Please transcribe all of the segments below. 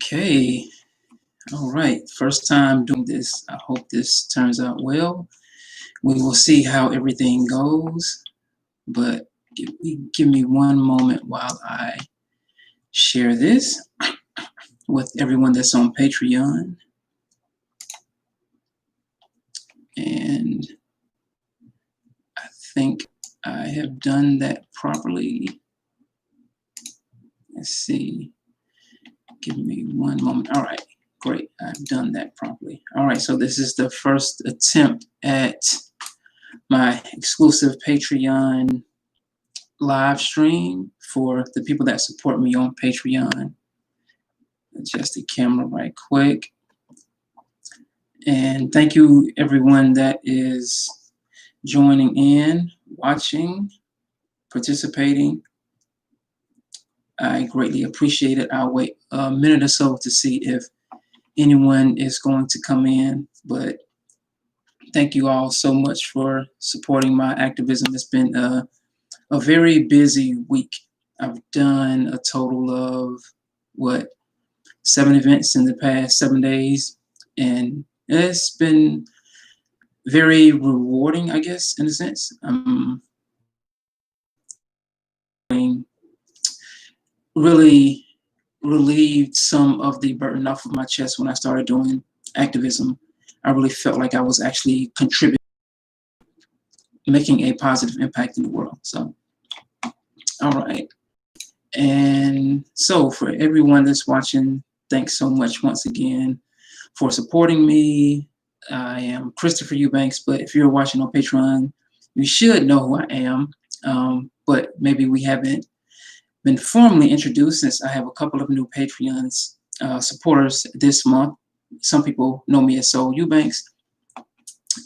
Okay, all right. First time doing this. I hope this turns out well. We will see how everything goes, but give me one moment while I share this with everyone that's on Patreon. And I think I have done that properly. Let's see. Give me one moment. All right, great. I've done that properly. All right, so this is the first attempt at my exclusive Patreon live stream for the people that support me on Patreon. Adjust the camera right quick. And thank you everyone that is joining in, watching, participating. I greatly appreciate it. I'll wait a minute or so to see if anyone is going to come in, but thank you all so much for supporting my activism. It's been a very busy week. I've done a total of 7 events in the past 7 days, and it's been very rewarding, I guess, in a sense. Really relieved some of the burden off of my chest when I started doing activism. I really felt like I was actually contributing, making a positive impact in the world. So, all right. And so for everyone that's watching, thanks so much once again for supporting me. I am Christopher Eubanks, but if you're watching on Patreon, you should know who I am, but maybe we haven't been formally introduced since I have a couple of new Patreons supporters this month. Some people know me as Soul Eubanks.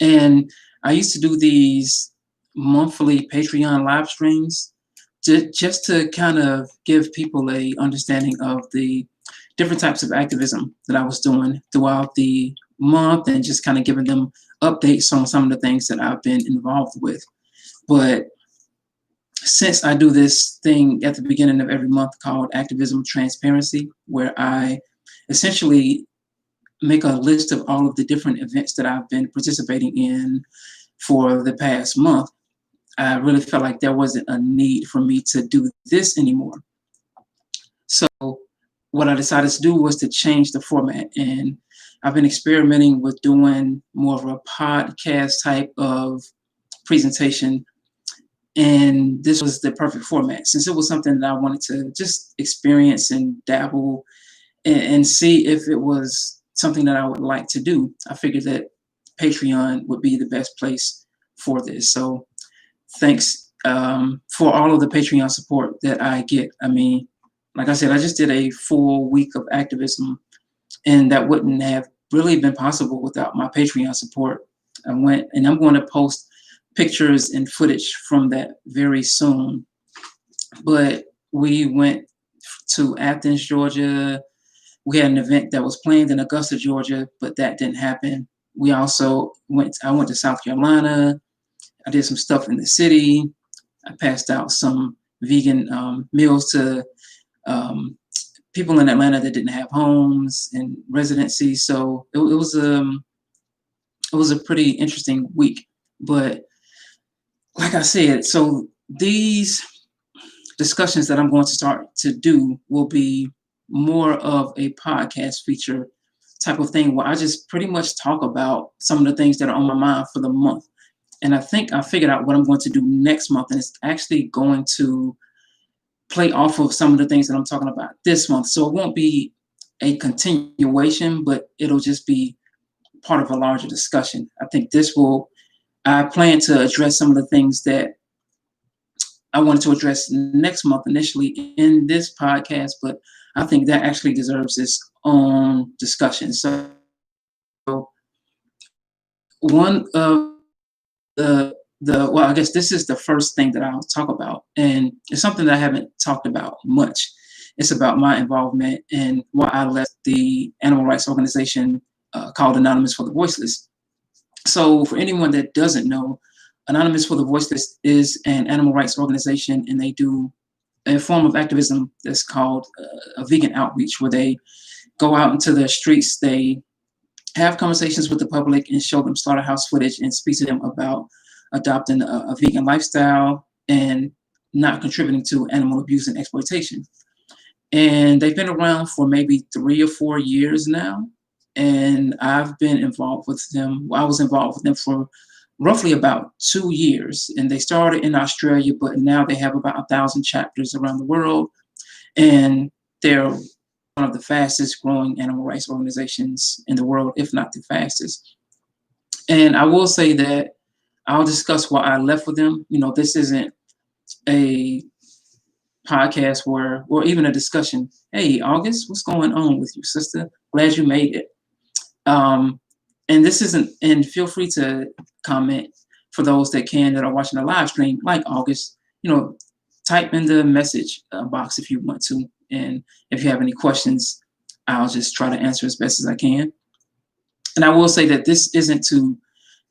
And I used to do these monthly Patreon live streams just to kind of give people a understanding of the different types of activism that I was doing throughout the month and just kind of giving them updates on some of the things that I've been involved with. But since I do this thing at the beginning of every month called Activism Transparency, where I essentially make a list of all of the different events that I've been participating in for the past month, I really felt like there wasn't a need for me to do this anymore. So what I decided to do was to change the format, and I've been experimenting with doing more of a podcast type of presentation. And this was the perfect format since it was something that I wanted to just experience and dabble and see if it was something that I would like to do. I figured that Patreon would be the best place for this. So thanks for all of the Patreon support that I get. I mean, like I said, I just did a full week of activism, and that wouldn't have really been possible without my Patreon support. I'm going to post pictures and footage from that very soon. But we went to Athens, Georgia. We had an event that was planned in Augusta, Georgia, but that didn't happen. I went to South Carolina. I did some stuff in the city. I passed out some vegan meals to people in Atlanta that didn't have homes and residency. So it was a pretty interesting week. But like I said, so these discussions that I'm going to start to do will be more of a podcast feature type of thing where I just pretty much talk about some of the things that are on my mind for the month. And I think I figured out what I'm going to do next month, and it's actually going to play off of some of the things that I'm talking about this month. So it won't be a continuation, but it'll just be part of a larger discussion. I plan to address some of the things that I wanted to address next month initially in this podcast, but I think that actually deserves its own discussion. So one of well, I guess this is the first thing that I'll talk about, and it's something that I haven't talked about much. It's about my involvement and why I left the animal rights organization called Anonymous for the Voiceless. So for anyone that doesn't know, Anonymous for the Voiceless is an animal rights organization, and they do a form of activism that's called a vegan outreach, where they go out into the streets. They have conversations with the public and show them slaughterhouse footage and speak to them about adopting a vegan lifestyle and not contributing to animal abuse and exploitation. And they've been around for maybe 3 or 4 years now. And I've been involved with them. I was involved with them for roughly about 2 years. And they started in Australia, but now they have about 1,000 chapters around the world. And they're one of the fastest growing animal rights organizations in the world, if not the fastest. And I will say that I'll discuss why I left with them. This isn't a podcast or even a discussion. Hey, August, what's going on with you, sister? Glad you made it. And this isn't, and feel free to comment for those that are watching the live stream, like August, type in the message box if you want to. And if you have any questions, I'll just try to answer as best as I can. And I will say that this isn't to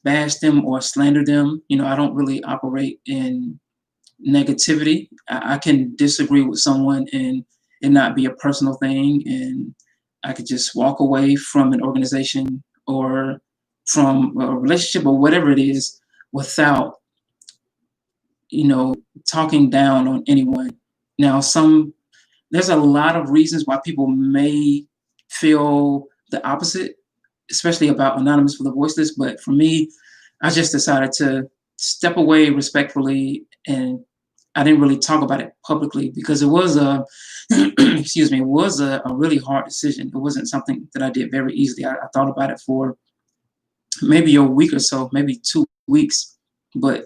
bash them or slander them. I don't really operate in negativity. I can disagree with someone and it not be a personal thing. And I could just walk away from an organization or from a relationship or whatever it is without, talking down on anyone. Now, there's a lot of reasons why people may feel the opposite, especially about Anonymous for the Voiceless. But for me, I just decided to step away respectfully, and I didn't really talk about it publicly because it was it was a really hard decision. It wasn't something that I did very easily. I thought about it for maybe a week or so, maybe 2 weeks. But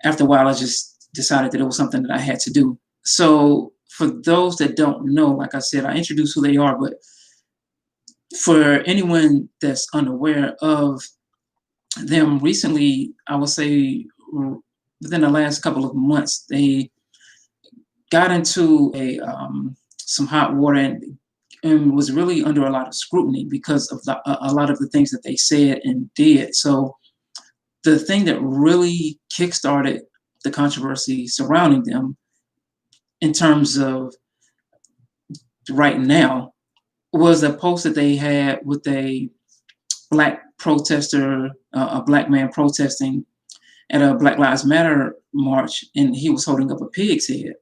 after a while, I just decided that it was something that I had to do. So for those that don't know, like I said, I introduced who they are, but for anyone that's unaware of them, recently, I would say within the last couple of months, they got into some hot water and was really under a lot of scrutiny because of a lot of the things that they said and did. So the thing that really kickstarted the controversy surrounding them in terms of right now was a post that they had with a black protester, a black man protesting at a Black Lives Matter march, and he was holding up a pig's head.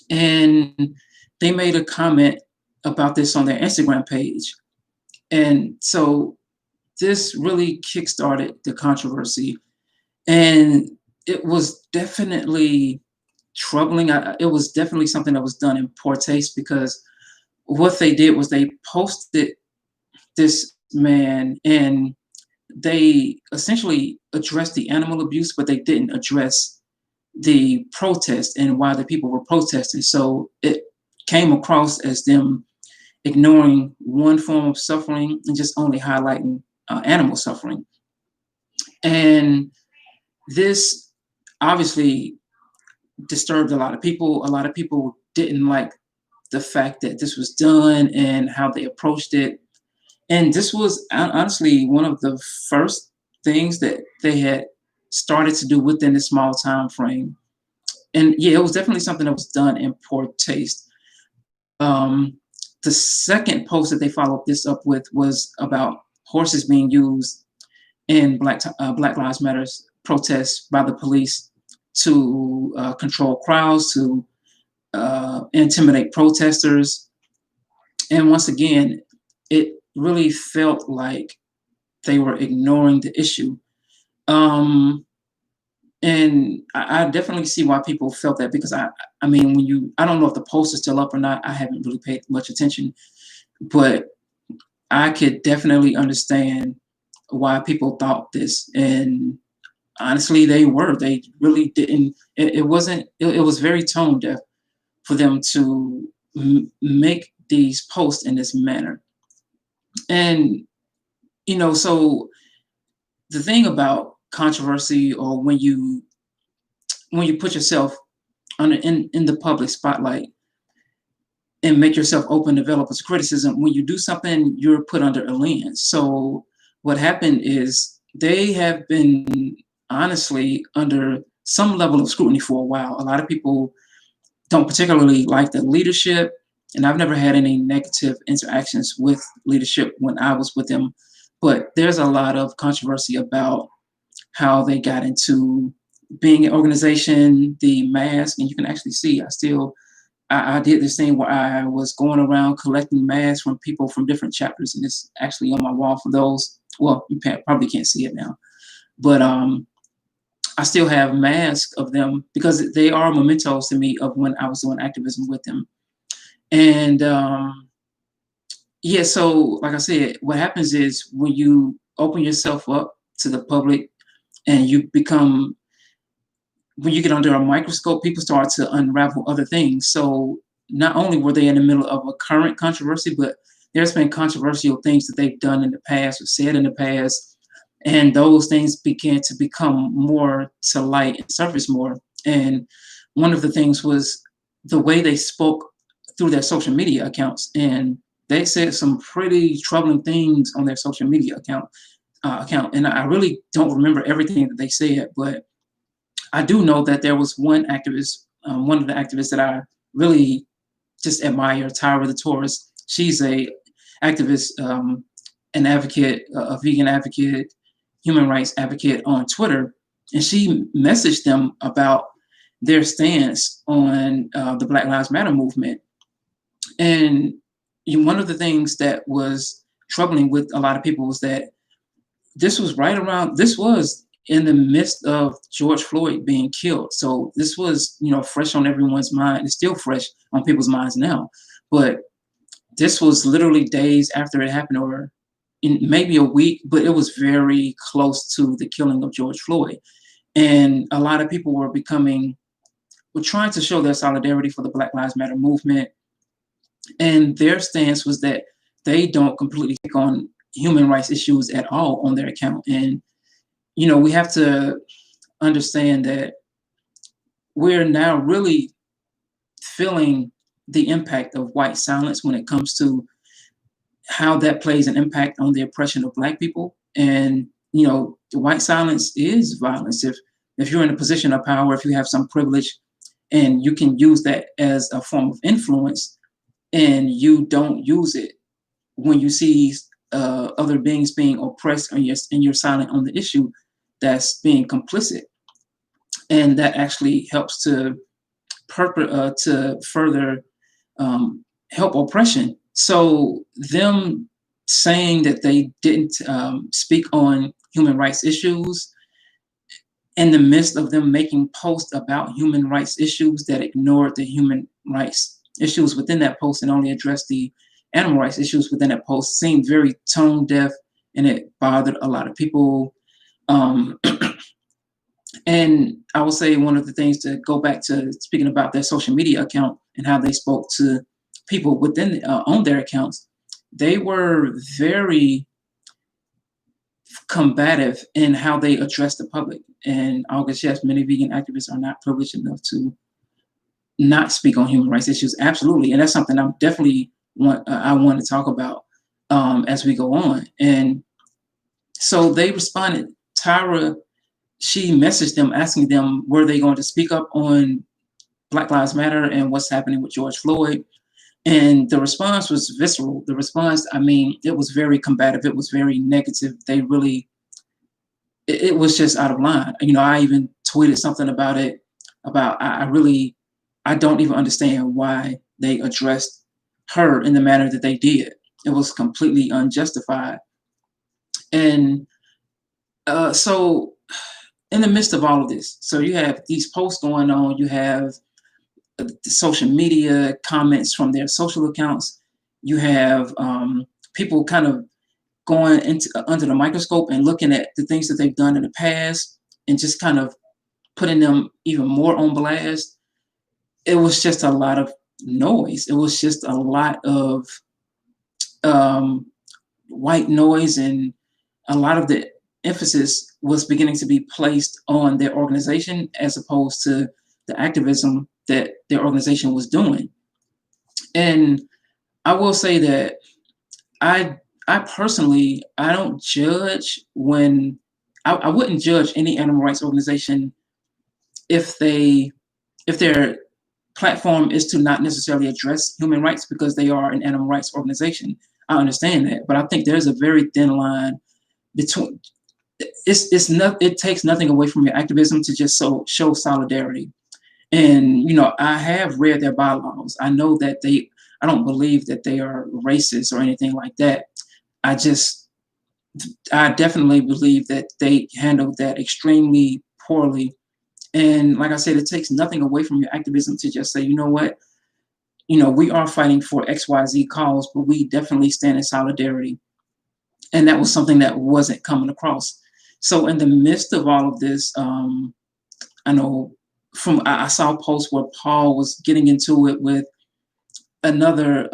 And they made a comment about this on their Instagram page. And so this really kickstarted the controversy. And it was definitely troubling. It was definitely something that was done in poor taste, because what they did was they posted this man and they essentially addressed the animal abuse, but they didn't address the protest and why the people were protesting. So it came across as them ignoring one form of suffering and just only highlighting animal suffering. And this obviously disturbed a lot of people. A lot of people didn't like the fact that this was done and how they approached it. And this was honestly one of the first things that they had started to do within a small time frame. And yeah, it was definitely something that was done in poor taste. The second post that they followed this up with was about horses being used in Black Lives Matter protests by the police to control crowds, to intimidate protesters. And once again, it really felt like they were ignoring the issue. And I definitely see why people felt that, because I mean, I don't know if the post is still up or not. I haven't really paid much attention, but I could definitely understand why people thought this. And honestly, they really didn't. It was very tone deaf for them to make these posts in this manner. And, so the thing about controversy, or when you put yourself in the public spotlight and make yourself open to developers' criticism, when you do something, you're put under a lens. So what happened is they have been honestly under some level of scrutiny for a while. A lot of people don't particularly like the leadership. and I've never had any negative interactions with leadership when I was with them. But there's a lot of controversy about how they got into being an organization, the mask, and you can actually see I did this thing where I was going around collecting masks from people from different chapters, and it's actually on my wall for those. Well, you probably can't see it now, but I still have masks of them because they are mementos to me of when I was doing activism with them. And yeah, so like I said, what happens is when you open yourself up to the public and you become, when you get under a microscope, people start to unravel other things. So not only were they in the middle of a current controversy, but there's been controversial things that they've done in the past or said in the past, and those things began to become more to light and surface more. And one of the things was the way they spoke through their social media accounts, and they said some pretty troubling things on their social media account. And I really don't remember everything that they said, but I do know that there was one activist, one of the activists that I really just admire, Tyra the Taurus. She's a activist, an advocate, a vegan advocate, human rights advocate on Twitter, and she messaged them about their stance on the Black Lives Matter movement. And one of the things that was troubling with a lot of people was that this was in the midst of George Floyd being killed. So this was, fresh on everyone's mind. It's still fresh on people's minds now. But this was literally days after it happened, or in maybe a week, but it was very close to the killing of George Floyd. And a lot of people were trying to show their solidarity for the Black Lives Matter movement. And their stance was that they don't completely take on human rights issues at all on their account. And we have to understand that we're now really feeling the impact of white silence when it comes to how that plays an impact on the oppression of Black people. And, the white silence is violence. If you're in a position of power, if you have some privilege and you can use that as a form of influence and you don't use it when you see other beings being oppressed and you're silent on the issue, that's being complicit, and that actually helps to further help oppression. So them saying that they didn't speak on human rights issues in the midst of them making posts about human rights issues that ignored the human rights issues within that post and only addressed the animal rights issues within that post seemed very tone deaf, and it bothered a lot of people. And I will say one of the things to go back to speaking about their social media account and how they spoke to people within on their accounts, they were very combative in how they addressed the public. And August, yes, many vegan activists are not privileged enough to not speak on human rights issues. Absolutely, and that's something I'm definitely I want to talk about as we go on. And so they responded. Tyra, she messaged them asking them, were they going to speak up on Black Lives Matter and what's happening with George Floyd? And the response was visceral. The response, it was very combative. It was very negative. They really, it was just out of line. I even tweeted something about it, I don't even understand why they addressed her in the manner that they did. It was completely unjustified. And so in the midst of all of this, so you have these posts going on, you have the social media comments from their social accounts, you have people kind of going into under the microscope and looking at the things that they've done in the past and just kind of putting them even more on blast. It was just a lot of noise. It was just a lot of white noise, and a lot of the emphasis was beginning to be placed on their organization as opposed to the activism that their organization was doing. And I will say that I personally, I don't judge when, I wouldn't judge any animal rights organization if they're platform is to not necessarily address human rights because they are an animal rights organization. I understand that, but I think there's a very thin line between. It's not. It takes nothing away from your activism to just show solidarity. And I have read their bylaws. I know that they. I don't believe that they are racist or anything like that. I just. I definitely believe that they handled that extremely poorly. And like I said, it takes nothing away from your activism to just say, you know what, we are fighting for XYZ cause, but we definitely stand in solidarity. And that was something that wasn't coming across. So in the midst of all of this, I know I saw a post where Paul was getting into it with another,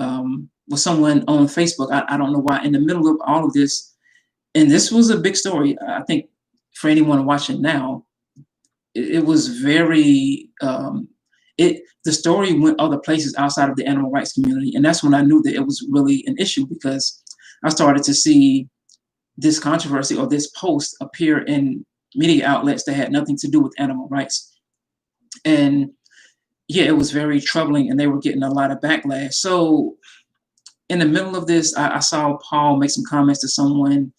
with someone on Facebook. I don't know why, in the middle of all of this, and this was a big story, I think, for anyone watching now. It was very, the story went other places outside of the animal rights community. And that's when I knew that it was really an issue, because I started to see this controversy or this post appear in media outlets that had nothing to do with animal rights. And yeah, it was very troubling, and they were getting a lot of backlash. So in the middle of this, I saw Paul make some comments to someone,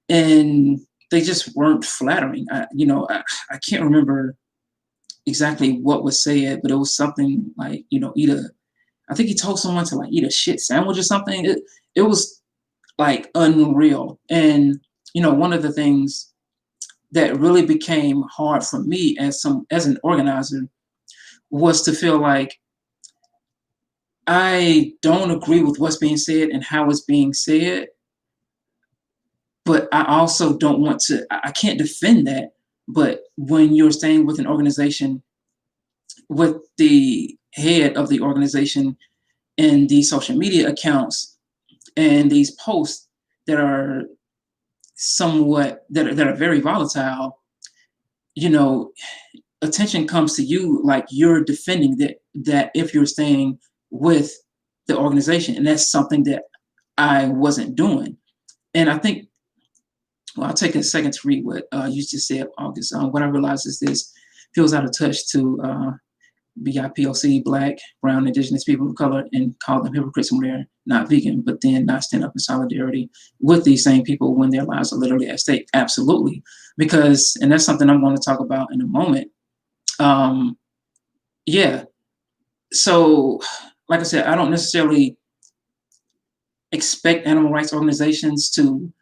and they just weren't flattering. I can't remember exactly what was said, but it was something like, I think he told someone to eat a shit sandwich or something. It was like unreal. And, one of the things that really became hard for me as an organizer was to feel like I don't agree with what's being said and how it's being said, but I also don't want to, I can't defend that. But when you're staying with an organization, with the head of the organization and the social media accounts and these posts that are that are very volatile, attention comes to you like you're defending that if you're staying with the organization. And that's something that I wasn't doing. And I think, well, I'll take a second to read what you just said, August. What I realized is this feels out of touch to BIPOC, Black, Brown, Indigenous people of color, and call them hypocrites when they're not vegan, but then not stand up in solidarity with these same people when their lives are literally at stake. Absolutely. Because, and that's something I'm going to talk about in a moment. Yeah. So, like I said, I don't necessarily expect animal rights organizations to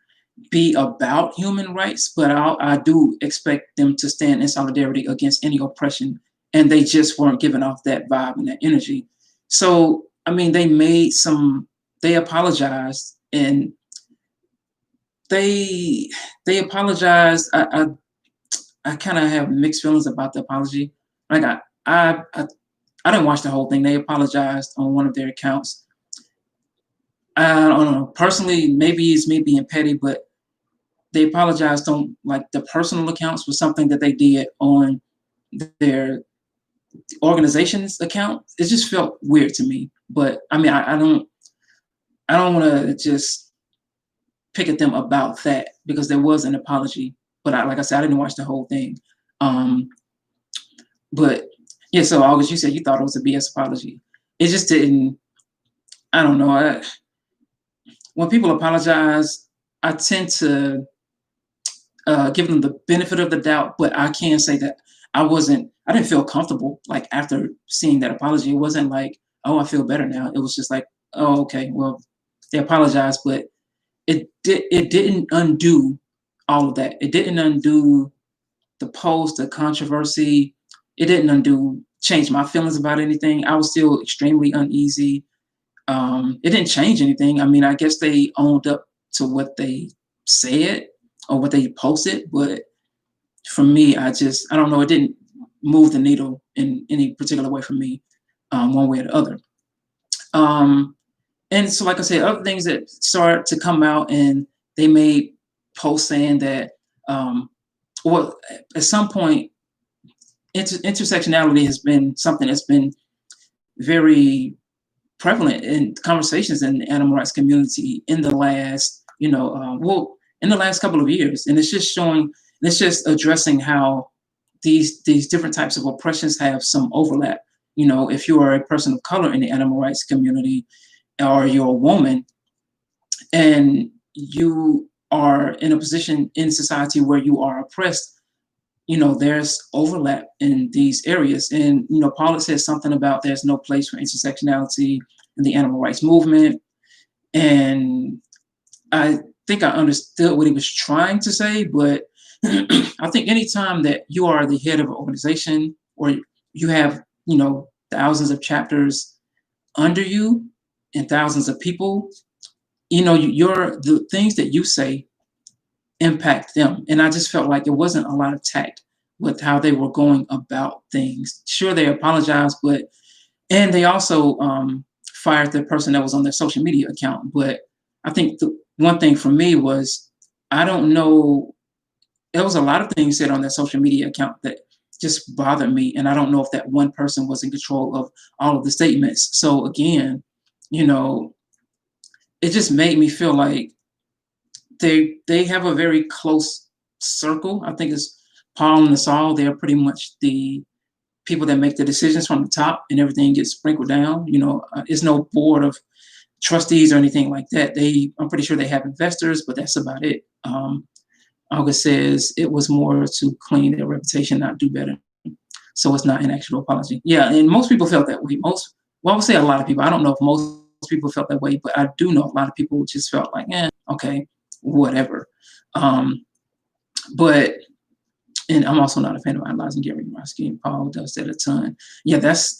be about human rights, but I do expect them to stand in solidarity against any oppression. And they just weren't giving off that vibe and that energy. So, I mean, they apologized, and they apologized. I kind of have mixed feelings about the apology. Like I didn't watch the whole thing. They apologized on one of their accounts. I don't know. Personally, maybe it's me being petty, but they apologized on the personal accounts for something that they did on their organization's account. It just felt weird to me. But I mean, I don't want to just pick at them about that, because there was an apology. But like I said, I didn't watch the whole thing. But yeah, so August, you said you thought it was a BS apology. It just didn't. I don't know. When people apologize, I tend to give them the benefit of the doubt. But I can say that I didn't feel comfortable after seeing that apology. It wasn't like, oh, I feel better now. It was just like, oh, okay, well, they apologized, but it didn't undo all of that. It didn't undo the post, the controversy. It didn't change my feelings about anything. I was still extremely uneasy. It didn't change anything. I mean, I guess they owned up to what they said or what they posted, but for me, I don't know. It didn't move the needle in any particular way for me, one way or the other. And so, like I said, other things that started to come out, and they made posts saying that, well, at some point, intersectionality has been something that's been very prevalent in conversations in the animal rights community in the last, in the last couple of years. And it's just addressing how these different types of oppressions have some overlap. you know, if you are a person of color in the animal rights community, or you're a woman, and you are in a position in society where you are oppressed, you know, there's overlap in these areas. And, you know, Paul says something about there's no place for intersectionality in the animal rights movement. And I think I understood what he was trying to say, but I think anytime that you are the head of an organization, or you have, you know, thousands of chapters under you and thousands of people, you know, the things that you say impact them. And I just felt like it wasn't a lot of tact with how they were going about things. Sure, they apologized, and they also fired the person that was on their social media account. But I think the one thing for me was, I don't know, there was a lot of things said on their social media account that just bothered me. And I don't know if that one person was in control of all of the statements. So again, you know, it just made me feel like they have a very close circle. I think it's Paul and Saul. They're pretty much the people that make the decisions from the top, and everything gets sprinkled down. You know, it's no board of trustees or anything like that. I'm pretty sure they have investors, but that's about it. August says it was more to clean their reputation, not do better. So it's not an actual apology. Yeah, and most people felt that way. I would say a lot of people. I don't know if most people felt that way, but I do know a lot of people just felt like, okay, whatever. But and I'm also not a fan of idolizing Gary Roski, and Paul does that a ton. Yeah, that's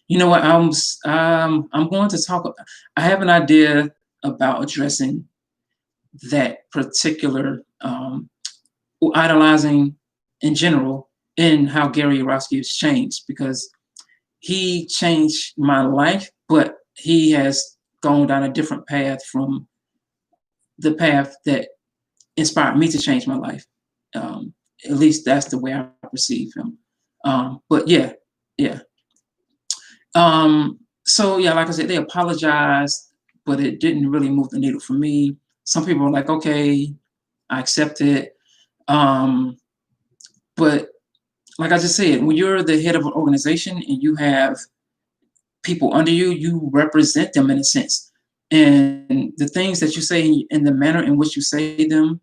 you know what, I'm going to talk about, I have an idea about addressing that particular idolizing in general, and how Gary Yourofsky has changed, because he changed my life, but he has gone down a different path from the path that inspired me to change my life. At least that's the way I perceive him. But yeah. So yeah, like I said, they apologized, but it didn't really move the needle for me. Some people were like, okay, I accept it. But like I just said, when you're the head of an organization and you have people under you, you represent them in a sense. And the things that you say and the manner in which you say them,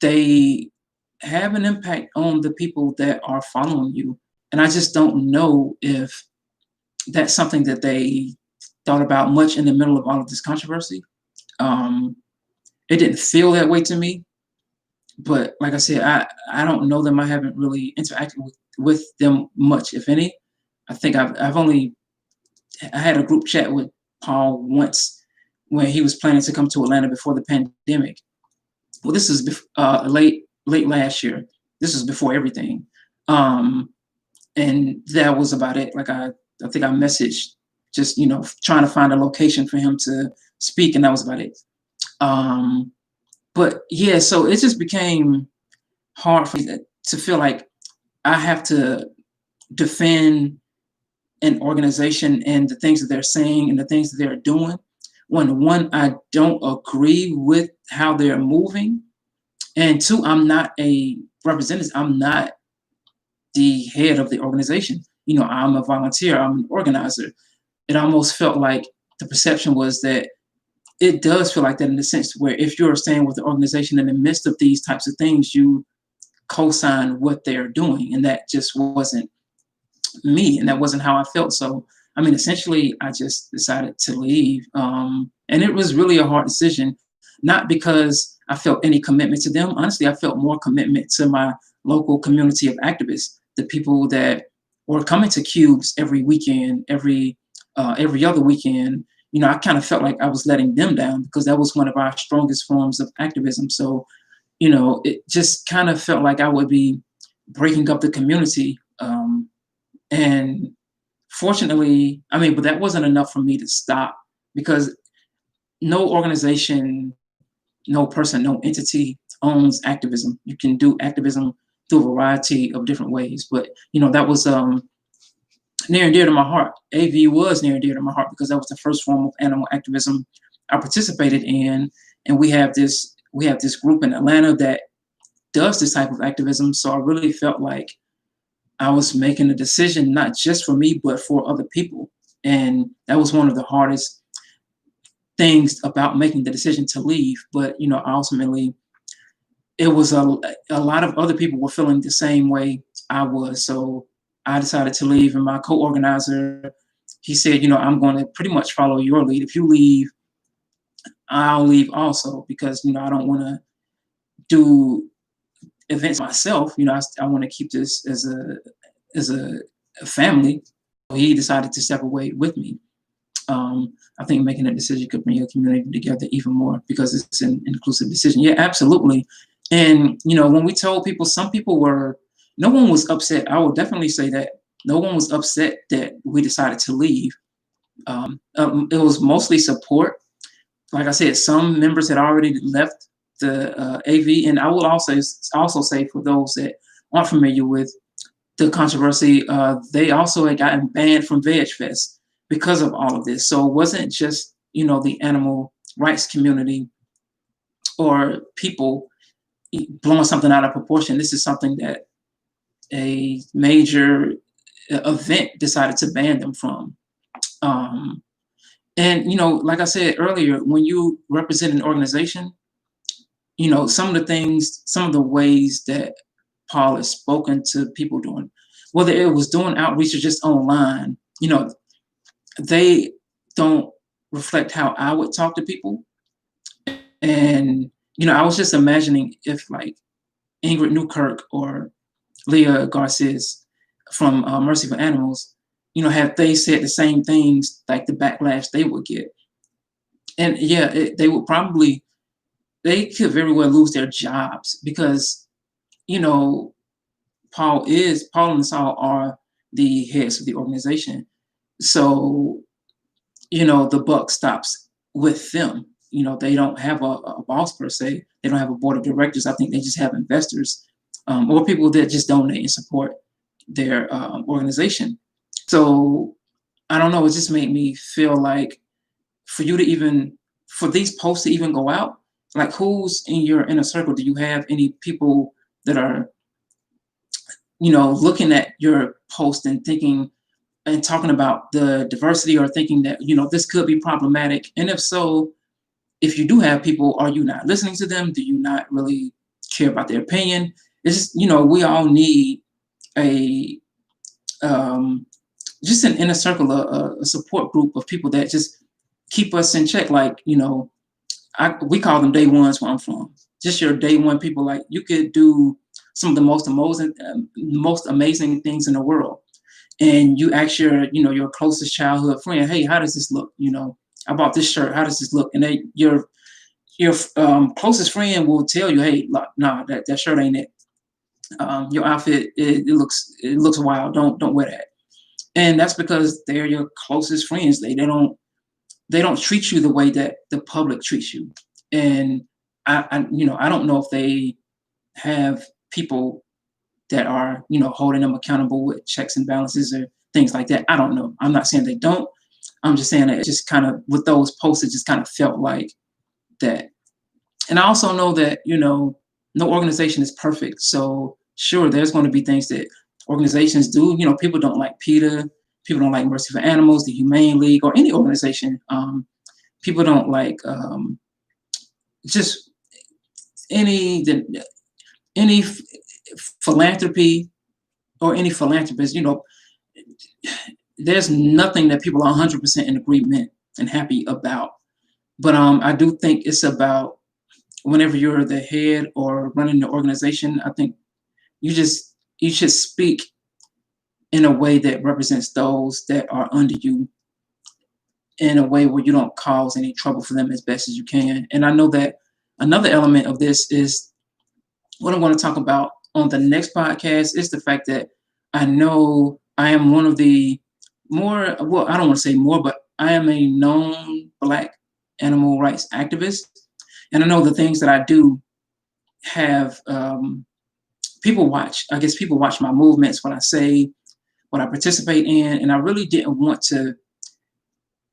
they have an impact on the people that are following you. And I just don't know if that's something that they thought about much in the middle of all of this controversy. It didn't feel that way to me. But like I said, I don't know them. I haven't really interacted with them much, if any. I think I had a group chat with Paul once when he was planning to come to Atlanta before the pandemic. Well, this is late last year. This is before everything. And that was about it. Like I think I messaged just, you know, trying to find a location for him to speak, and that was about it. But yeah, so it just became hard for me to feel like I have to defend an organization and the things that they're saying and the things that they're doing, when one, I don't agree with how they're moving, and two, I'm not a representative. I'm not the head of the organization. You know, I'm a volunteer. I'm an organizer. It almost felt like the perception was that it does feel like that, in the sense where if you're staying with the organization in the midst of these types of things, you co-sign what they're doing, and that just wasn't me, and that wasn't how I felt. So I mean, essentially I just decided to leave, and it was really a hard decision, not because I felt any commitment to them. Honestly, I felt more commitment to my local community of activists, the people that were coming to Cubes every weekend, every other weekend. You know, I kind of felt like I was letting them down, because that was one of our strongest forms of activism. So, you know, it just kind of felt like I would be breaking up the community. And fortunately, I mean, but that wasn't enough for me to stop, because no organization, no person, no entity owns activism. You can do activism through a variety of different ways. But, you know, that was near and dear to my heart. AV was near and dear to my heart, because that was the first form of animal activism I participated in. And we have this group in Atlanta that does this type of activism. So I really felt like I was making a decision not just for me, but for other people. And that was one of the hardest things about making the decision to leave. But, ultimately, it was a lot of other people were feeling the same way I was. So I decided to leave. And my co-organizer, he said, I'm going to pretty much follow your lead. If you leave, I'll leave also, because, I don't want to do events myself. I want to keep this as a family. He decided to step away with me. I think making that decision could bring your community together even more, because it's an inclusive decision. Yeah, absolutely. And when we told people, no one was upset. I will definitely say that no one was upset that we decided to leave. It was mostly support. Like I said, some members had already left the AV, and I will also say, for those that aren't familiar with the controversy, they also had gotten banned from Veg Fest because of all of this. So it wasn't just the animal rights community or people blowing something out of proportion. This is something that a major event decided to ban them from. And like I said earlier, when you represent an organization, some of the ways that Paul has spoken to people doing, whether it was doing outreach or just online, they don't reflect how I would talk to people. And, I was just imagining if, like, Ingrid Newkirk or Leah Garces from Mercy for Animals, have they said the same things, like the backlash they would get. And yeah, they could very well lose their jobs, because, Paul and Saul are the heads of the organization. So, the buck stops with them. They don't have a boss per se. They don't have a board of directors. I think they just have investors, or people that just donate and support their organization. So I don't know. It just made me feel like, for these posts to even go out, like, who's in your inner circle? Do you have any people that are, looking at your post and thinking and talking about the diversity, or thinking that, this could be problematic? And if so, if you do have people, are you not listening to them? Do you not really care about their opinion? It's just, we all need a just an inner circle, a support group of people that just keep us in check. Like, we call them day ones where I'm from. Just your day one people. Like, you could do some of the most amazing things in the world, and you ask your closest childhood friend, hey, how does this look? I bought this shirt. How does this look? And your closest friend will tell you, hey, nah, that shirt ain't it. Your outfit, it looks wild. Don't wear that. And that's because they're your closest friends. They don't treat you the way that the public treats you. And I don't know if they have people that are, holding them accountable with checks and balances or things like that. I don't know. I'm not saying they don't. I'm just saying that it just kind of, with those posts, it just kind of felt like that. And I also know that, no organization is perfect. So sure, there's going to be things that organizations do. People don't like PETA. People don't like Mercy for Animals, the Humane League, or any organization. People don't like just any philanthropy or any philanthropist. There's nothing that people are 100% in agreement and happy about. But I do think it's about, whenever you're the head or running the organization, I think you should speak in a way that represents those that are under you, in a way where you don't cause any trouble for them, as best as you can. And I know that another element of this is what I'm going to talk about on the next podcast, is the fact that I know I am one of the more, well, I don't want to say more, but I am a known Black animal rights activist. And I know the things that I do have people watch. I guess people watch my movements, what I say, what I participate in. And I really didn't want to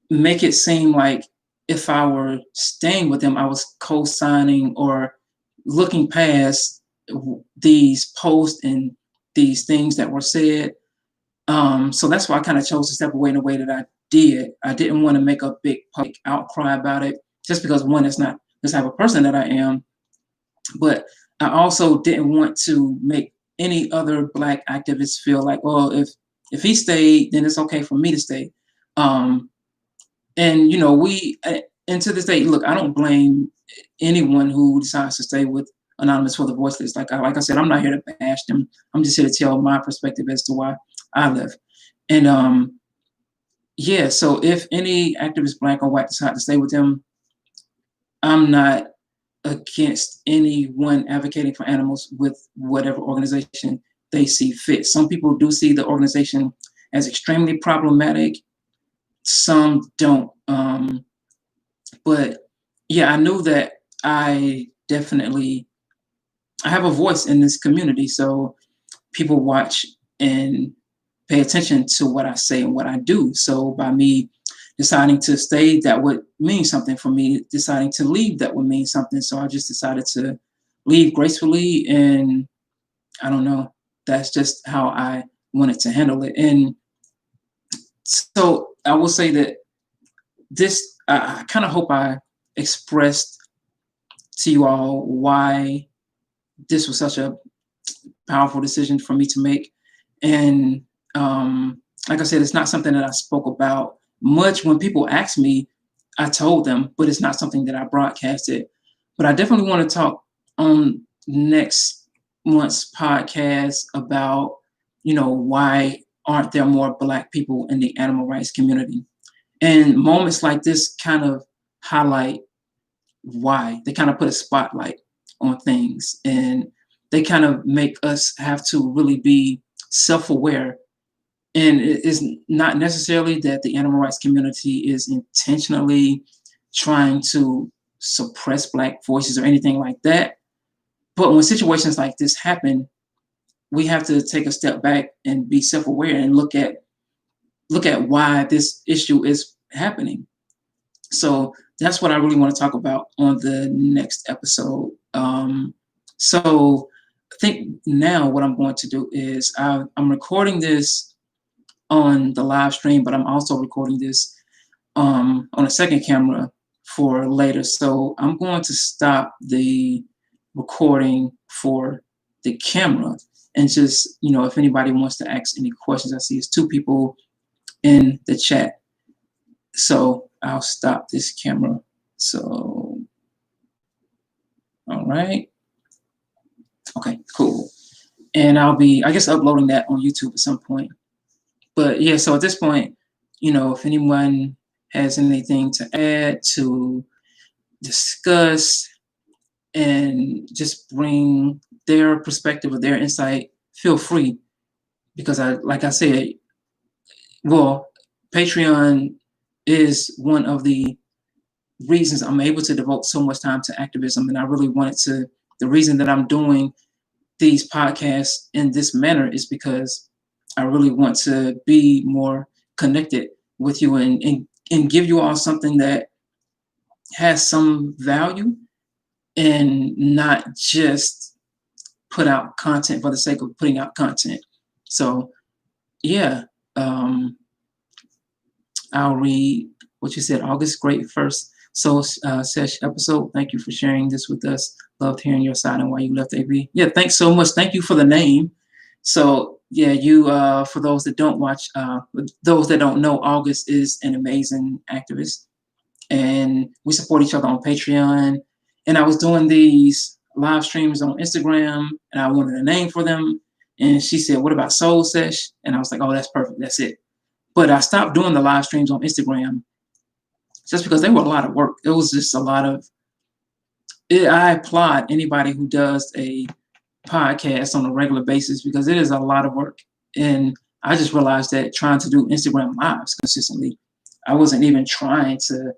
make it seem like, if I were staying with them, I was co-signing or looking past these posts and these things that were said. So that's why I kind of chose to step away in the way that I did. I didn't want to make a big public outcry about it, just because, one, that's not the type of person that I am. But I also didn't want to make any other Black activists feel like, well, if he stayed, then it's okay for me to stay. And and to this day, look, I don't blame anyone who decides to stay with Anonymous for the Voiceless. Like I said, I'm not here to bash them. I'm just here to tell my perspective as to why I left. And yeah, so if any activist, Black or white, decide to stay with them, I'm not against anyone advocating for animals with whatever organization they see fit. Some people do see the organization as extremely problematic. Some don't. But yeah, I knew that I have a voice in this community. So people watch and pay attention to what I say and what I do. So by me deciding to stay, that would mean something for me. Deciding to leave, that would mean something. So I just decided to leave gracefully, and I don't know, that's just how I wanted to handle it. And so I will say that I kind of hope I expressed to you all why this was such a powerful decision for me to make. And like I said, it's not something that I spoke about much. When people ask me, I told them, but it's not something that I broadcasted. But I definitely want to talk on next month's podcast about, why aren't there more Black people in the animal rights community? And moments like this kind of highlight why. They kind of put a spotlight on things, and they kind of make us have to really be self-aware. And it is not necessarily that the animal rights community is intentionally trying to suppress Black voices or anything like that. But when situations like this happen, we have to take a step back and be self-aware and look at why this issue is happening. So that's what I really want to talk about on the next episode. So I think now what I'm going to do is I'm recording this on the live stream, but I'm also recording this on a second camera for later. So I'm going to stop the recording for the camera and just, if anybody wants to ask any questions. I see it's 2 people in the chat. So I'll stop this camera. So, all right. Okay, cool. And I'll be, I guess, uploading that on YouTube at some point. But yeah, so at this point, if anyone has anything to add, to discuss, and just bring their perspective or their insight, feel free. Because like I said, well, Patreon is one of the reasons I'm able to devote so much time to activism. And I really wanted to, the reason that I'm doing these podcasts in this manner is because I really want to be more connected with you and give you all something that has some value, and not just put out content for the sake of putting out content. So yeah, I'll read what you said. August, great first Sesh episode. Thank you for sharing this with us. Loved hearing your side and why you left AB. Yeah, thanks so much. Thank you for the name. So yeah, you for those that don't watch, those that don't know, August is an amazing activist, and we support each other on Patreon. And I was doing these live streams on Instagram, and I wanted a name for them. And she said, "What about Soul Sesh?" And I was like, "Oh, that's perfect. That's it." But I stopped doing the live streams on Instagram just because they were a lot of work. It was just a lot of. I applaud anybody who does a podcast on a regular basis, because it is a lot of work. And I just realized that trying to do Instagram lives consistently, I wasn't even trying to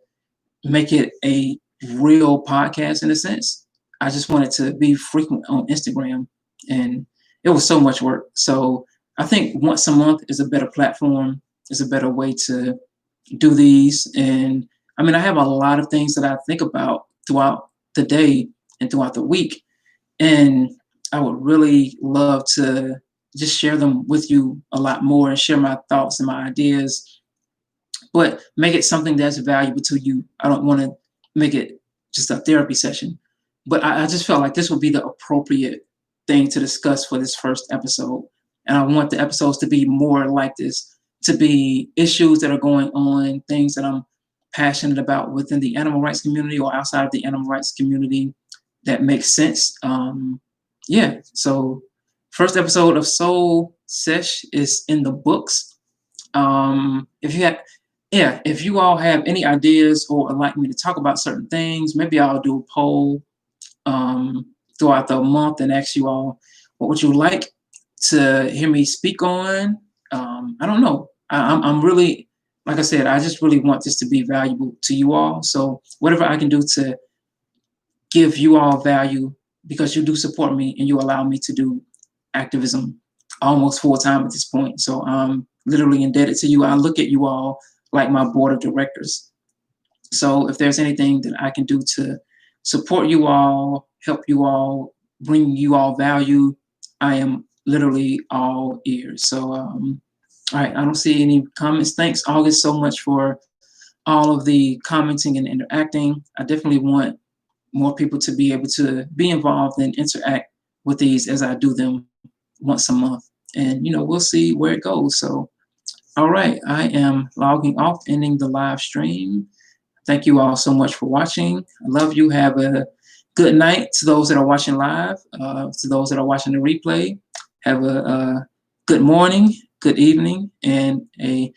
make it a real podcast in a sense. I just wanted to be frequent on Instagram, and it was so much work. So I think once a month is a better platform, is a better way to do these. And I mean, I have a lot of things that I think about throughout the day and throughout the week. And I would really love to just share them with you a lot more and share my thoughts and my ideas, but make it something that's valuable to you. I don't want to make it just a therapy session, but I just felt like this would be the appropriate thing to discuss for this first episode. And I want the episodes to be more like this, to be issues that are going on, things that I'm passionate about within the animal rights community or outside of the animal rights community that makes sense. Yeah, so first episode of Soul Sesh is in the books. If you have, yeah, if you all have any ideas or would like me to talk about certain things, maybe I'll do a poll um, throughout the month and ask you all what would you like to hear me speak on. I don't know. I'm really, like I said, I just really want this to be valuable to you all. So whatever I can do to give you all value, because you do support me and you allow me to do activism almost full time at this point. So I'm literally indebted to you. I look at you all like my board of directors. So if there's anything that I can do to support you all, help you all, bring you all value, I am literally all ears. So, all right, I don't see any comments. Thanks, August, so much for all of the commenting and interacting. I definitely want more people to be able to be involved and interact with these as I do them once a month. And, we'll see where it goes. So, all right, I am logging off, ending the live stream. Thank you all so much for watching. I love you. Have a good night to those that are watching live, to those that are watching the replay. Have a good morning, good evening, and a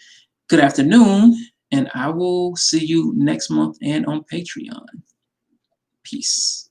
good afternoon. And I will see you next month and on Patreon. Peace.